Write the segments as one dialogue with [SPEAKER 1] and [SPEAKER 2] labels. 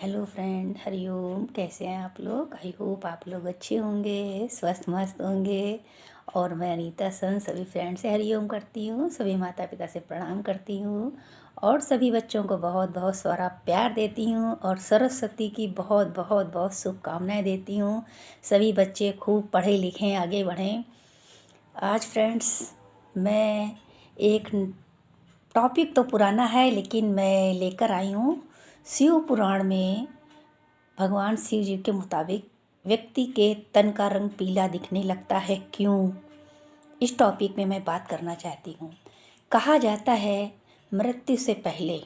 [SPEAKER 1] Hello friend, Hariom. कैसे हैं आप लोग? आई होप आप लोग अच्छे होंगे, स्वस्थ मस्त होंगे। और मैं अनीता सन सभी फ्रेंड से हरिओम करती हूँ, सभी माता पिता से प्रणाम करती हूँ और सभी बच्चों को बहुत बहुत सारा प्यार देती हूँ और सरस्वती की बहुत बहुत बहुत शुभकामनाएं देती हूँ। सभी बच्चे खूब पढ़ें लिखें, आगे बढ़ें। आज फ्रेंड्स, मैं एक टॉपिक तो पुराना है लेकिन मैं लेकर आई हूँ। शिव पुराण में भगवान शिव जी के मुताबिक व्यक्ति के तन का रंग पीला दिखने लगता है, क्यों? इस टॉपिक में मैं बात करना चाहती हूँ। कहा जाता है मृत्यु से पहले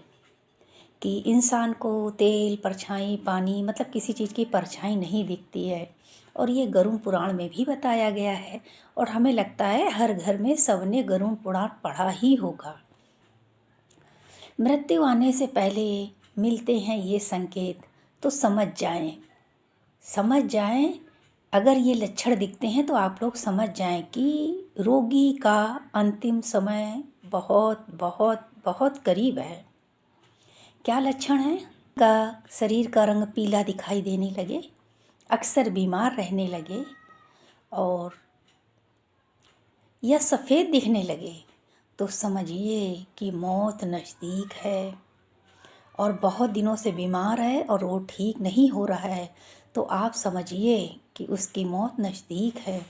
[SPEAKER 1] कि इंसान को तेल, परछाई, पानी मतलब किसी चीज़ की परछाई नहीं दिखती है और ये गरुड़ पुराण में भी बताया गया है। और हमें लगता है हर घर में सबने गरुड़ पुराण पढ़ा ही होगा। मृत्यु आने से पहले मिलते हैं ये संकेत, तो समझ जाएं। अगर ये लक्षण दिखते हैं तो आप लोग समझ जाएं कि रोगी का अंतिम समय बहुत बहुत बहुत करीब है। क्या लक्षण है? का शरीर का रंग पीला दिखाई देने लगे, अक्सर बीमार रहने लगे और या सफ़ेद दिखने लगे, तो समझिए कि मौत नज़दीक है। और बहुत दिनों से बीमार है और वो ठीक नहीं हो रहा है, तो आप समझिए कि उसकी मौत नज़दीक है।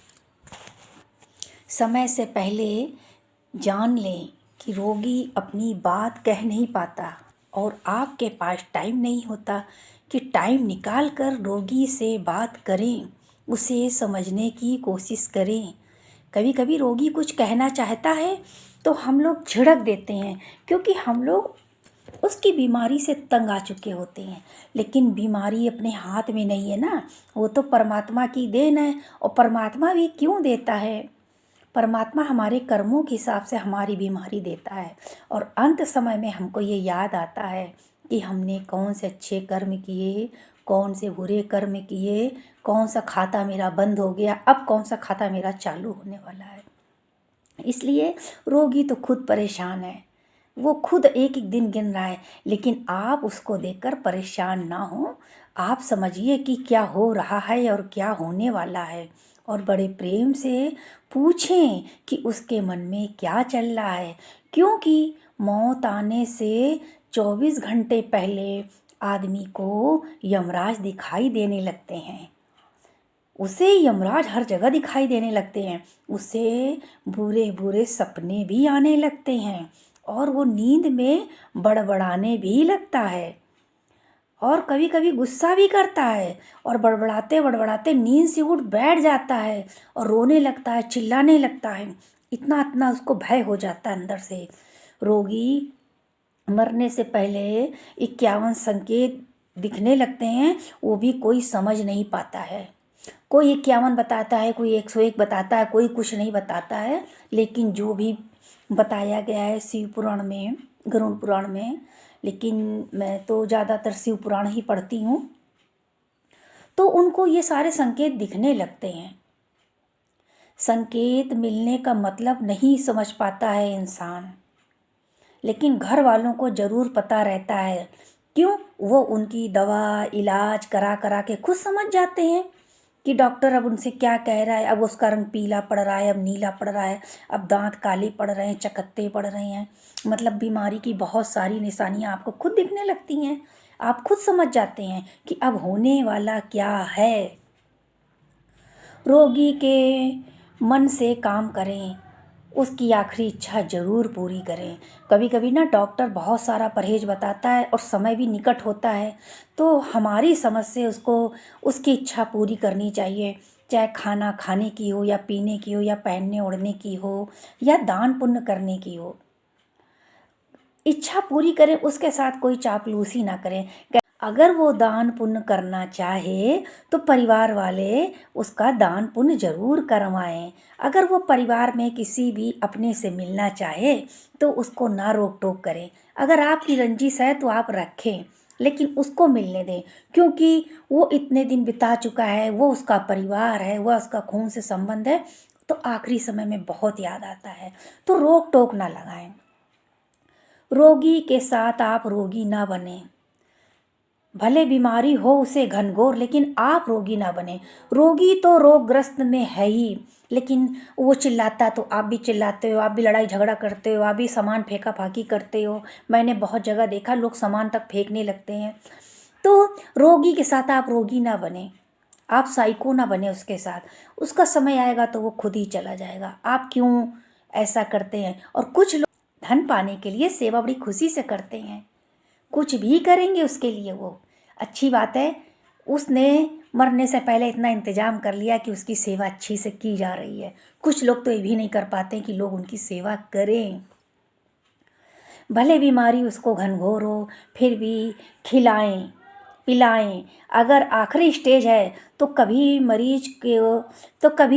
[SPEAKER 1] समय से पहले जान लें कि रोगी अपनी बात कह नहीं पाता और आपके पास टाइम नहीं होता कि टाइम निकाल कर रोगी से बात करें, उसे समझने की कोशिश करें। कभी कभी रोगी कुछ कहना चाहता है तो हम लोग झिड़क देते हैं, क्योंकि हम लोग उसकी बीमारी से तंग आ चुके होते हैं। लेकिन बीमारी अपने हाथ में नहीं है ना, वो तो परमात्मा की देन है। और परमात्मा भी क्यों देता है? परमात्मा हमारे कर्मों के हिसाब से हमारी बीमारी देता है और अंत समय में हमको ये याद आता है कि हमने कौन से अच्छे कर्म किए, कौन से बुरे कर्म किए, कौन सा खाता मेरा बंद हो गया, अब कौन सा खाता मेरा चालू होने वाला है। इसलिए रोगी तो खुद परेशान है, वो खुद एक एक दिन गिन रहा है, लेकिन आप उसको देखकर परेशान ना हो। आप समझिए कि क्या हो रहा है और क्या होने वाला है और बड़े प्रेम से पूछें कि उसके मन में क्या चल रहा है। क्योंकि मौत आने से 24 घंटे पहले आदमी को यमराज दिखाई देने लगते हैं। उसे यमराज हर जगह दिखाई देने लगते हैं, उसे बुरे बुरे सपने भी आने लगते हैं और वो नींद में बड़बड़ाने भी लगता है और कभी कभी गुस्सा भी करता है और बड़बड़ाते बड़बड़ाते नींद से उठ बैठ जाता है और रोने लगता है, चिल्लाने लगता है। इतना इतना उसको भय हो जाता है अंदर से। रोगी मरने से पहले 51 संकेत दिखने लगते हैं, वो भी कोई समझ नहीं पाता है। कोई 51 बताता है, कोई 101 बताता है, कोई कुछ नहीं बताता है। लेकिन जो भी बताया गया है शिव पुराण में, गरुड़ पुराण में, लेकिन मैं तो ज़्यादातर शिव पुराण ही पढ़ती हूँ, तो उनको ये सारे संकेत दिखने लगते हैं। संकेत मिलने का मतलब नहीं समझ पाता है इंसान, लेकिन घर वालों को ज़रूर पता रहता है। क्यों? वो उनकी दवा इलाज करा करा के खुद समझ जाते हैं कि डॉक्टर अब उनसे क्या कह रहा है। अब उसका रंग पीला पड़ रहा है, अब नीला पड़ रहा है, अब दांत काले पड़ रहे हैं, चकत्ते पड़ रहे हैं। मतलब बीमारी की बहुत सारी निशानियां आपको खुद दिखने लगती हैं। आप खुद समझ जाते हैं कि अब होने वाला क्या है। रोगी के मन से काम करें, उसकी आखिरी इच्छा ज़रूर पूरी करें। कभी कभी ना डॉक्टर बहुत सारा परहेज बताता है और समय भी निकट होता है, तो हमारी समझ से उसको उसकी इच्छा पूरी करनी चाहिए। चाहे खाना खाने की हो या पीने की हो या पहनने ओढ़ने की हो या दान पुण्य करने की हो, इच्छा पूरी करें। उसके साथ कोई चापलूसी ना करें। अगर वो दान पुण्य करना चाहे तो परिवार वाले उसका दान पुण्य जरूर करवाएं। अगर वो परिवार में किसी भी अपने से मिलना चाहे तो उसको ना रोक टोक करें। अगर आपकी रंजिश है तो आप रखें, लेकिन उसको मिलने दें, क्योंकि वो इतने दिन बिता चुका है, वो उसका परिवार है, वह उसका खून से संबंध है, तो आखिरी समय में बहुत याद आता है। तो रोक टोक ना लगाएं। रोगी के साथ आप रोगी ना बने। भले बीमारी हो उसे घनघोर, लेकिन आप रोगी ना बने। रोगी तो रोगग्रस्त में है ही, लेकिन वो चिल्लाता तो आप भी चिल्लाते हो, आप भी लड़ाई झगड़ा करते हो, आप भी सामान फेंका फाकी करते हो। मैंने बहुत जगह देखा लोग सामान तक फेंकने लगते हैं। तो रोगी के साथ आप रोगी ना बने, आप साइको ना बने उसके साथ। उसका समय आएगा तो वो खुद ही चला जाएगा। आप क्यों ऐसा करते हैं? और कुछ लोग धन पाने के लिए सेवा बड़ी खुशी से करते हैं, कुछ भी करेंगे उसके लिए। वो अच्छी बात है, उसने मरने से पहले इतना इंतजाम कर लिया कि उसकी सेवा अच्छी से की जा रही है। कुछ लोग तो ये भी नहीं कर पाते कि लोग उनकी सेवा करें। भले बीमारी उसको घनघोर हो, फिर भी खिलाएं पिलाएं। अगर आखिरी स्टेज है तो कभी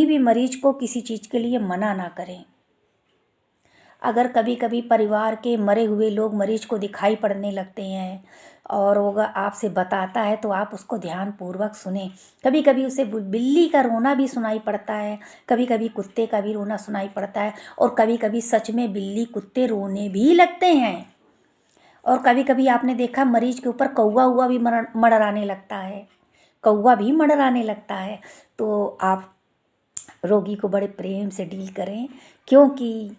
[SPEAKER 1] भी मरीज को किसी चीज़ के लिए मना ना करें। अगर कभी कभी परिवार के मरे हुए लोग मरीज को दिखाई पड़ने लगते हैं और वो आपसे बताता है तो आप उसको ध्यानपूर्वक सुने। कभी कभी उसे बिल्ली का रोना भी सुनाई पड़ता है, कभी कभी कुत्ते का भी रोना सुनाई पड़ता है, और कभी कभी सच में बिल्ली कुत्ते रोने भी लगते हैं। और कभी कभी आपने देखा मरीज के ऊपर कौवा हुआ भी मंडराने लगता है, कौवा भी मंडराने लगता है। तो आप रोगी को बड़े प्रेम से डील करें, क्योंकि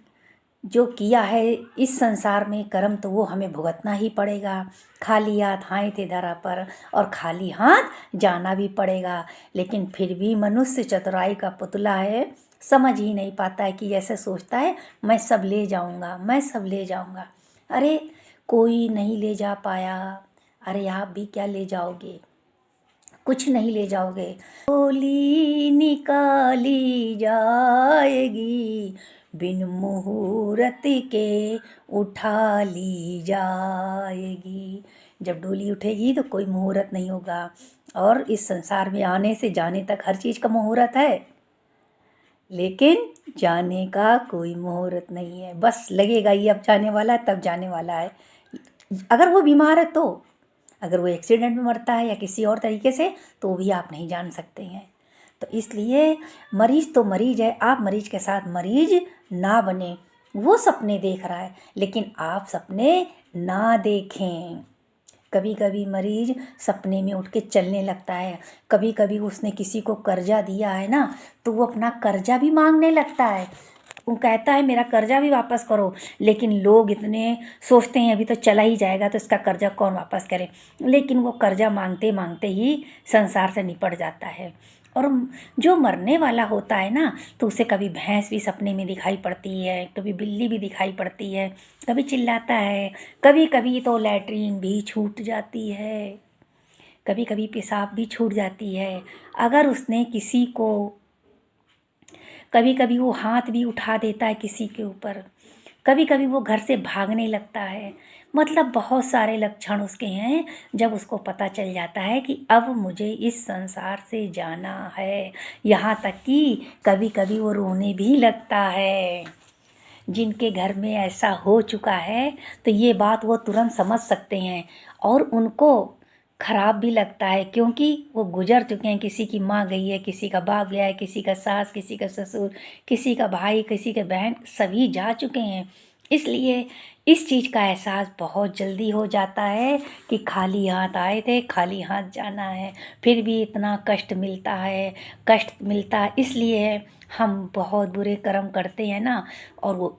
[SPEAKER 1] जो किया है इस संसार में कर्म तो वो हमें भुगतना ही पड़ेगा। खाली हाथ आए थे धरा पर और खाली हाथ जाना भी पड़ेगा। लेकिन फिर भी मनुष्य चतुराई का पुतला है, समझ ही नहीं पाता है कि ऐसे सोचता है मैं सब ले जाऊंगा, मैं सब ले जाऊंगा। अरे कोई नहीं ले जा पाया, अरे आप भी क्या ले जाओगे? कुछ नहीं ले जाओगे। डोली निकाली जाएगी, बिन मुहूर्त के उठा ली जाएगी। जब डोली उठेगी तो कोई मुहूर्त नहीं होगा। और इस संसार में आने से जाने तक हर चीज़ का मुहूर्त है, लेकिन जाने का कोई मुहूर्त नहीं है। बस लगेगा ये अब जाने वाला है, तब जाने वाला है। अगर वो बीमार है तो, अगर वो एक्सीडेंट में मरता है या किसी और तरीके से, तो भी आप नहीं जान सकते हैं। तो इसलिए मरीज तो मरीज है, आप मरीज के साथ मरीज ना बने। वो सपने देख रहा है, लेकिन आप सपने ना देखें। कभी कभी मरीज सपने में उठ के चलने लगता है। कभी कभी उसने किसी को कर्जा दिया है ना, तो वो अपना कर्जा भी मांगने लगता है। वो कहता है मेरा कर्जा भी वापस करो, लेकिन लोग इतने सोचते हैं अभी तो चला ही जाएगा तो इसका कर्जा कौन वापस करे। लेकिन वो कर्जा मांगते मांगते ही संसार से निपट जाता है। और जो मरने वाला होता है ना, तो उसे कभी भैंस भी सपने में दिखाई पड़ती है, कभी बिल्ली भी दिखाई पड़ती है, कभी चिल्लाता है, कभी कभी तो लैट्रीन भी छूट जाती है, कभी कभी पेशाब भी छूट जाती है। अगर उसने किसी को, कभी कभी वो हाथ भी उठा देता है किसी के ऊपर, कभी कभी वो घर से भागने लगता है। मतलब बहुत सारे लक्षण उसके हैं जब उसको पता चल जाता है कि अब मुझे इस संसार से जाना है। यहाँ तक कि कभी कभी वो रोने भी लगता है। जिनके घर में ऐसा हो चुका है तो ये बात वो तुरंत समझ सकते हैं, और उनको खराब भी लगता है, क्योंकि वो गुजर चुके हैं। किसी की माँ गई है, किसी का बाप गया है, किसी का सास, किसी का ससुर, किसी का भाई, किसी के बहन, सभी जा चुके हैं। इसलिए इस चीज़ का एहसास बहुत जल्दी हो जाता है कि खाली हाथ आए थे, खाली हाथ जाना है। फिर भी इतना कष्ट मिलता है, कष्ट मिलता है इसलिए हम बहुत बुरे कर्म करते हैं ना, और वो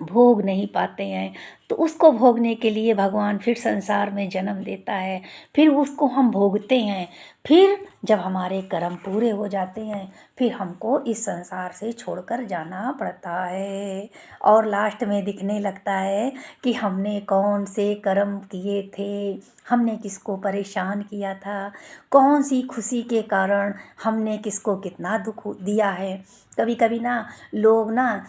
[SPEAKER 1] भोग नहीं पाते हैं। तो उसको भोगने के लिए भगवान फिर संसार में जन्म देता है, फिर उसको हम भोगते हैं। फिर जब हमारे कर्म पूरे हो जाते हैं, फिर हमको इस संसार से छोड़कर जाना पड़ता है। और लास्ट में दिखने लगता है कि हमने कौन से कर्म किए थे, हमने किसको परेशान किया था, कौन सी खुशी के कारण हमने किसको कितना दुख दिया है। कभी कभी ना लोग ना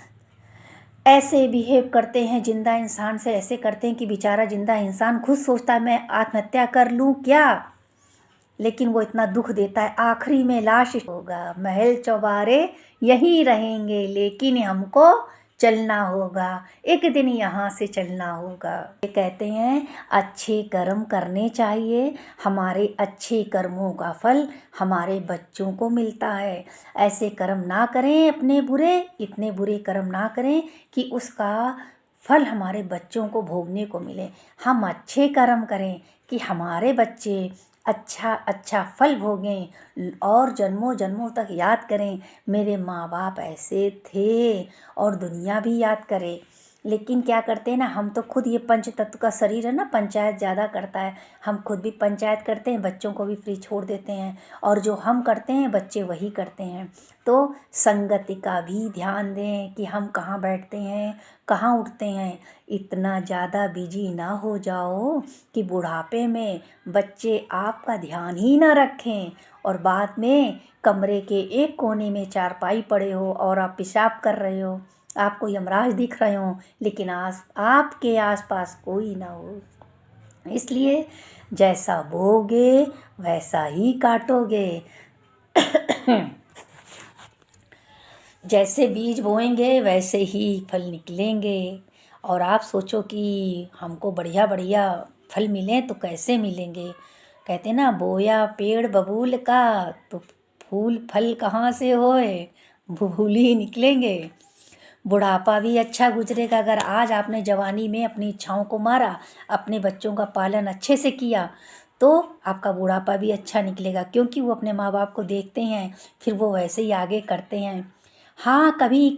[SPEAKER 1] ऐसे बिहेव करते हैं जिंदा इंसान से, ऐसे करते हैं कि बेचारा जिंदा इंसान खुद सोचता है मैं आत्महत्या कर लूँ क्या, लेकिन वो इतना दुख देता है। आखिरी में लाश होगा, महल चौबारे यहीं रहेंगे, लेकिन हमको चलना होगा, एक दिन यहाँ से चलना होगा। ये कहते हैं अच्छे कर्म करने चाहिए, हमारे अच्छे कर्मों का फल हमारे बच्चों को मिलता है। ऐसे कर्म ना करें अपने बुरे, इतने बुरे कर्म ना करें कि उसका फल हमारे बच्चों को भोगने को मिले। हम अच्छे कर्म करें कि हमारे बच्चे अच्छा अच्छा फल भोगें और जन्मों जन्मों तक याद करें मेरे माँ बाप ऐसे थे, और दुनिया भी याद करे। लेकिन क्या करते हैं ना, हम तो खुद ये पंच तत्व का शरीर है ना, पंचायत ज़्यादा करता है। हम खुद भी पंचायत करते हैं, बच्चों को भी फ्री छोड़ देते हैं, और जो हम करते हैं बच्चे वही करते हैं। तो संगति का भी ध्यान दें कि हम कहाँ बैठते हैं, कहाँ उठते हैं। इतना ज़्यादा बिजी ना हो जाओ कि बुढ़ापे में बच्चे आपका ध्यान ही ना रखें, और बाद में कमरे के एक कोने में चारपाई पड़े हो और आप पेशाब कर रहे हो, आपको यमराज दिख रहे हो, लेकिन आपके आसपास कोई ना हो। इसलिए जैसा बोओगे वैसा ही काटोगे। जैसे बीज बोएंगे वैसे ही फल निकलेंगे। और आप सोचो कि हमको बढ़िया बढ़िया फल मिलें तो कैसे मिलेंगे। कहते ना, बोया पेड़ बबूल का तो फूल फल कहाँ से होए, बबूल ही निकलेंगे। बुढ़ापा भी अच्छा गुजरेगा अगर आज आपने जवानी में अपनी इच्छाओं को मारा, अपने बच्चों का पालन अच्छे से किया, तो आपका बुढ़ापा भी अच्छा निकलेगा, क्योंकि वो अपने माँ बाप को देखते हैं, फिर वो वैसे ही आगे करते हैं। हाँ, कभी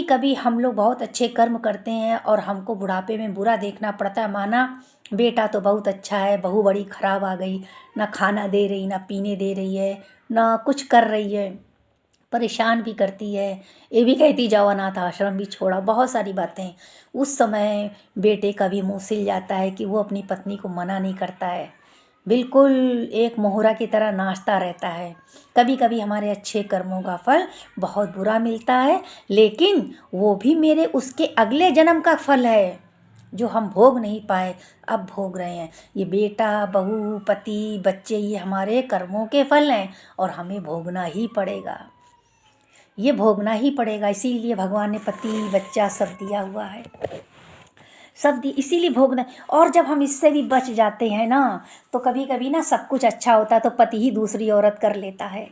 [SPEAKER 1] कभी हम लोग बहुत अच्छे कर्म करते हैं और हमको बुढ़ापे में बुरा देखना पड़ता है। माना बेटा तो बहुत अच्छा है, बहू बड़ी खराब आ गई, ना खाना दे रही, ना पीने दे रही है, ना कुछ कर रही है, परेशान भी करती है, ये भी कहती जाओ अनाथ आश्रम भी छोड़ा, बहुत सारी बातें। उस समय बेटे का भी मुँह सिल जाता है कि वो अपनी पत्नी को मना नहीं करता है, बिल्कुल एक मोहरा की तरह नाचता रहता है। कभी कभी हमारे अच्छे कर्मों का फल बहुत बुरा मिलता है, लेकिन वो भी मेरे उसके अगले जन्म का फल है जो हम भोग नहीं पाए, अब भोग रहे हैं। ये बेटा बहू पति बच्चे ये हमारे कर्मों के फल हैं, और हमें भोगना ही पड़ेगा, ये भोगना ही पड़ेगा। इसीलिए भगवान ने पति बच्चा सब दिया हुआ है, सब दी इसीलिए भोगना। और जब हम इससे भी बच जाते हैं ना, तो कभी कभी ना सब कुछ अच्छा होता है तो पति ही दूसरी औरत कर लेता है,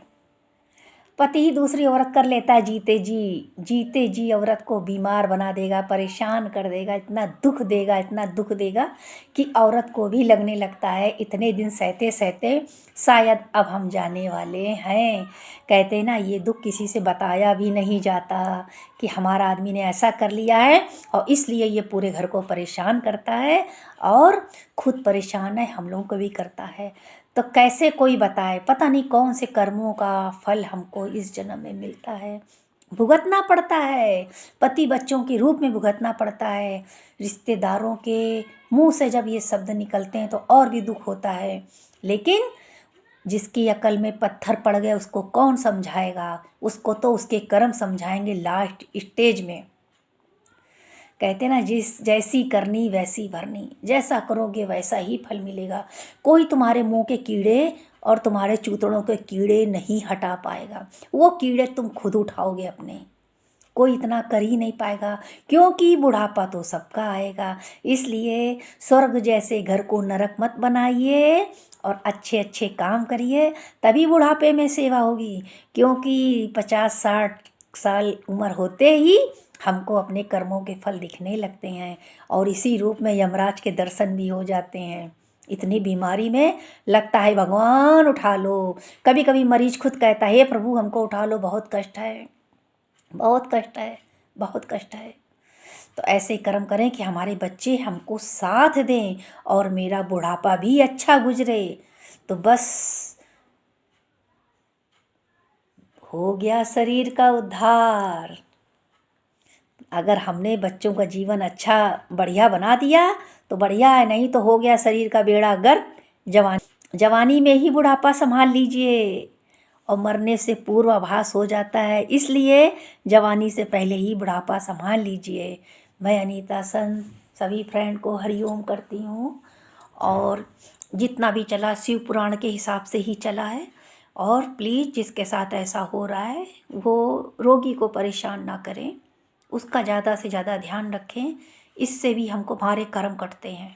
[SPEAKER 1] पति ही दूसरी औरत कर लेता है। जीते जी औरत को बीमार बना देगा, परेशान कर देगा, इतना दुख देगा, इतना दुख देगा कि औरत को भी लगने लगता है इतने दिन सहते सहते शायद अब हम जाने वाले हैं। कहते हैं ना, ये दुख किसी से बताया भी नहीं जाता कि हमारा आदमी ने ऐसा कर लिया है, और इसलिए ये पूरे घर को परेशान करता है, और खुद परेशान है हम लोगों को भी करता है। तो कैसे कोई बताए, पता नहीं कौन से कर्मों का फल हमको इस जन्म में मिलता है, भुगतना पड़ता है, पति बच्चों के रूप में भुगतना पड़ता है। रिश्तेदारों के मुंह से जब ये शब्द निकलते हैं तो और भी दुख होता है, लेकिन जिसकी अकल में पत्थर पड़ गए उसको कौन समझाएगा, उसको तो उसके कर्म समझाएंगे लास्ट स्टेज में। कहते ना, जिस जैसी करनी वैसी भरनी, जैसा करोगे वैसा ही फल मिलेगा। कोई तुम्हारे मुंह के कीड़े और तुम्हारे चूतड़ों के कीड़े नहीं हटा पाएगा, वो कीड़े तुम खुद उठाओगे अपने, कोई इतना कर ही नहीं पाएगा, क्योंकि बुढ़ापा तो सबका आएगा। इसलिए स्वर्ग जैसे घर को नरक मत बनाइए, और अच्छे अच्छे काम करिए, तभी बुढ़ापे में सेवा होगी। क्योंकि 50-60 साल उम्र होते ही हमको अपने कर्मों के फल दिखने लगते हैं, और इसी रूप में यमराज के दर्शन भी हो जाते हैं। इतनी बीमारी में लगता है भगवान उठा लो। कभी कभी मरीज खुद कहता है, हे प्रभु हमको उठा लो, बहुत कष्ट है, बहुत कष्ट है, बहुत कष्ट है। तो ऐसे कर्म करें कि हमारे बच्चे हमको साथ दें और मेरा बुढ़ापा भी अच्छा गुजरे, तो बस हो गया शरीर का उद्धार। अगर हमने बच्चों का जीवन अच्छा बढ़िया बना दिया तो बढ़िया है, नहीं तो हो गया शरीर का बेड़ा गर्क। जवानी में ही बुढ़ापा संभाल लीजिए, और मरने से पूर्वाभास हो जाता है, इसलिए जवानी से पहले ही बुढ़ापा संभाल लीजिए। मैं अनीता संत सभी फ्रेंड को हरिओम करती हूँ, और जितना भी चला शिव पुराण के हिसाब से ही चला है। और प्लीज़ जिसके साथ ऐसा हो रहा है वो रोगी को परेशान ना करें, उसका ज़्यादा से ज़्यादा ध्यान रखें, इससे भी हमको हमारे कर्म कटते हैं,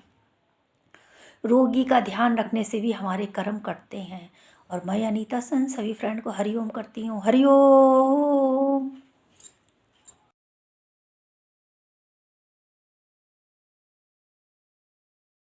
[SPEAKER 1] रोगी का ध्यान रखने से भी हमारे कर्म कटते हैं। और मैं अनीता सन सभी फ्रेंड को हरिओम करती हूँ, हरिओम।